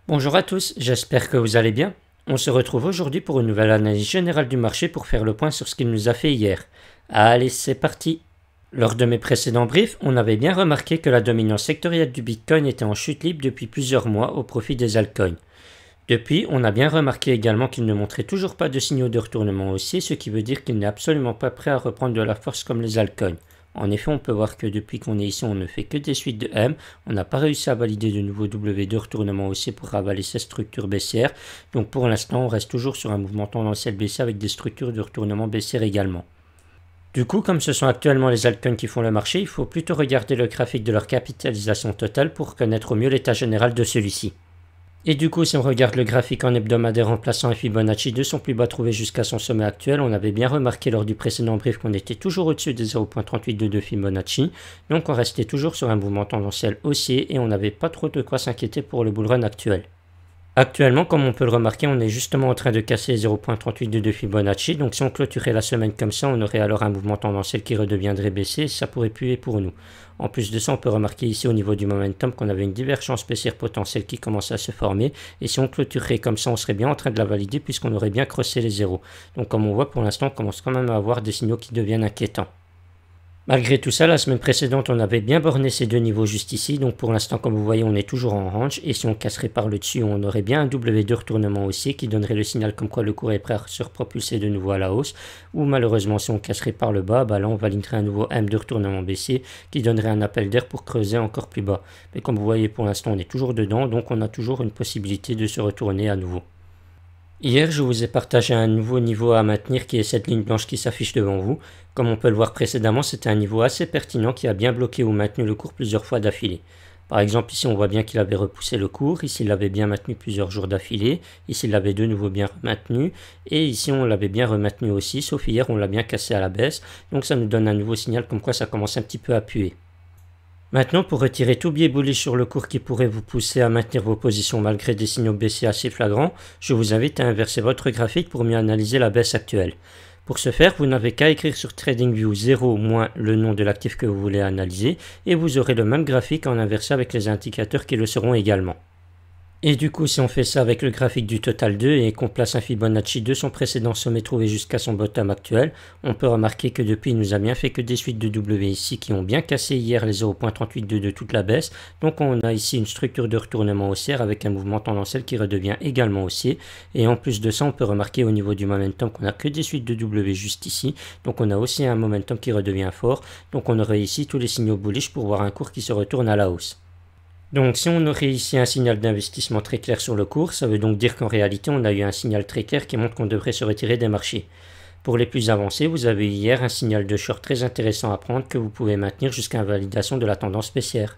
Bonjour à tous, j'espère que vous allez bien. On se retrouve aujourd'hui pour une nouvelle analyse générale du marché pour faire le point sur ce qu'il nous a fait hier. Allez, c'est parti. Lors de mes précédents briefs, on avait bien remarqué que la dominance sectorielle du Bitcoin était en chute libre depuis plusieurs mois au profit des altcoins. Depuis, on a bien remarqué également qu'il ne montrait toujours pas de signaux de retournement haussier, ce qui veut dire qu'il n'est absolument pas prêt à reprendre de la force comme les altcoins. En effet, on peut voir que depuis qu'on est ici, on ne fait que des suites de M. On n'a pas réussi à valider de nouveau W de retournement haussier pour ravaler cette structure baissière. Donc pour l'instant, on reste toujours sur un mouvement tendanciel baissier avec des structures de retournement baissière également. Du coup, comme ce sont actuellement les altcoins qui font le marché, il faut plutôt regarder le graphique de leur capitalisation totale pour connaître au mieux l'état général de celui-ci. Et du coup, si on regarde le graphique en hebdomadaire remplaçant un Fibonacci de son plus bas trouvé jusqu'à son sommet actuel, on avait bien remarqué lors du précédent brief qu'on était toujours au-dessus des 0.3822 Fibonacci, donc on restait toujours sur un mouvement tendanciel haussier et on n'avait pas trop de quoi s'inquiéter pour le bull run actuel. Actuellement, comme on peut le remarquer, on est justement en train de casser 0.3822 de Fibonacci, donc si on clôturait la semaine comme ça, on aurait alors un mouvement tendanciel qui redeviendrait baissier et ça pourrait puer pour nous. En plus de ça, on peut remarquer ici au niveau du momentum qu'on avait une divergence baissière potentielle qui commençait à se former, et si on clôturerait comme ça, on serait bien en train de la valider puisqu'on aurait bien crossé les zéros. Donc comme on voit, pour l'instant, on commence quand même à avoir des signaux qui deviennent inquiétants. Malgré tout ça, la semaine précédente, on avait bien borné ces deux niveaux juste ici. Donc pour l'instant, comme vous voyez, on est toujours en range. Et si on casserait par le dessus, on aurait bien un W de retournement haussier qui donnerait le signal comme quoi le cours est prêt à se propulser de nouveau à la hausse. Ou malheureusement, si on casserait par le bas, là on validerait un nouveau M de retournement baissier qui donnerait un appel d'air pour creuser encore plus bas. Mais comme vous voyez, pour l'instant, on est toujours dedans. Donc on a toujours une possibilité de se retourner à nouveau. Hier, je vous ai partagé un nouveau niveau à maintenir qui est cette ligne blanche qui s'affiche devant vous. Comme on peut le voir précédemment, c'était un niveau assez pertinent qui a bien bloqué ou maintenu le cours plusieurs fois d'affilée. Par exemple, ici on voit bien qu'il avait repoussé le cours, ici il l'avait bien maintenu plusieurs jours d'affilée, ici il l'avait de nouveau bien maintenu, et ici on l'avait bien remaknu aussi, sauf hier on l'a bien cassé à la baisse, donc ça nous donne un nouveau signal comme quoi ça commence un petit peu à puer. Maintenant, pour retirer tout biais bullish sur le cours qui pourrait vous pousser à maintenir vos positions malgré des signaux baissiers assez flagrants, je vous invite à inverser votre graphique pour mieux analyser la baisse actuelle. Pour ce faire, vous n'avez qu'à écrire sur TradingView 0 moins le nom de l'actif que vous voulez analyser et vous aurez le même graphique en inversé avec les indicateurs qui le seront également. Et du coup, si on fait ça avec le graphique du Total 2 et qu'on place un Fibonacci de son précédent sommet trouvé jusqu'à son bottom actuel, on peut remarquer que depuis, il nous a bien fait que des suites de W ici qui ont bien cassé hier les 0.382 de toute la baisse. Donc on a ici une structure de retournement haussière avec un mouvement tendanciel qui redevient également haussier. Et en plus de ça, on peut remarquer au niveau du momentum qu'on n'a que des suites de W juste ici. Donc on a aussi un momentum qui redevient fort. Donc on aurait ici tous les signaux bullish pour voir un cours qui se retourne à la hausse. Donc si on aurait ici un signal d'investissement très clair sur le cours, ça veut donc dire qu'en réalité on a eu un signal très clair qui montre qu'on devrait se retirer des marchés. Pour les plus avancés, vous avez eu hier un signal de short très intéressant à prendre que vous pouvez maintenir jusqu'à invalidation de la tendance baissière.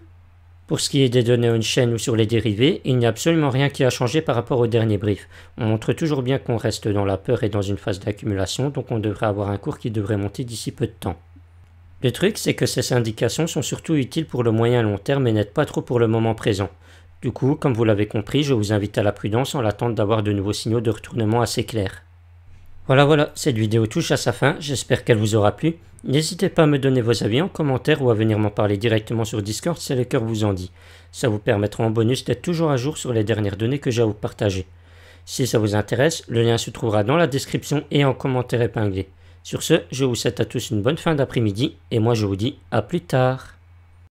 Pour ce qui est des données on-chain ou sur les dérivés, il n'y a absolument rien qui a changé par rapport au dernier brief. On montre toujours bien qu'on reste dans la peur et dans une phase d'accumulation, donc on devrait avoir un cours qui devrait monter d'ici peu de temps. Le truc, c'est que ces indications sont surtout utiles pour le moyen long terme et n'aident pas trop pour le moment présent. Du coup, comme vous l'avez compris, je vous invite à la prudence en l'attente d'avoir de nouveaux signaux de retournement assez clairs. Voilà, cette vidéo touche à sa fin, j'espère qu'elle vous aura plu. N'hésitez pas à me donner vos avis en commentaire ou à venir m'en parler directement sur Discord si le cœur vous en dit. Ça vous permettra en bonus d'être toujours à jour sur les dernières données que j'ai à vous partager. Si ça vous intéresse, le lien se trouvera dans la description et en commentaire épinglé. Sur ce, je vous souhaite à tous une bonne fin d'après-midi et moi je vous dis à plus tard.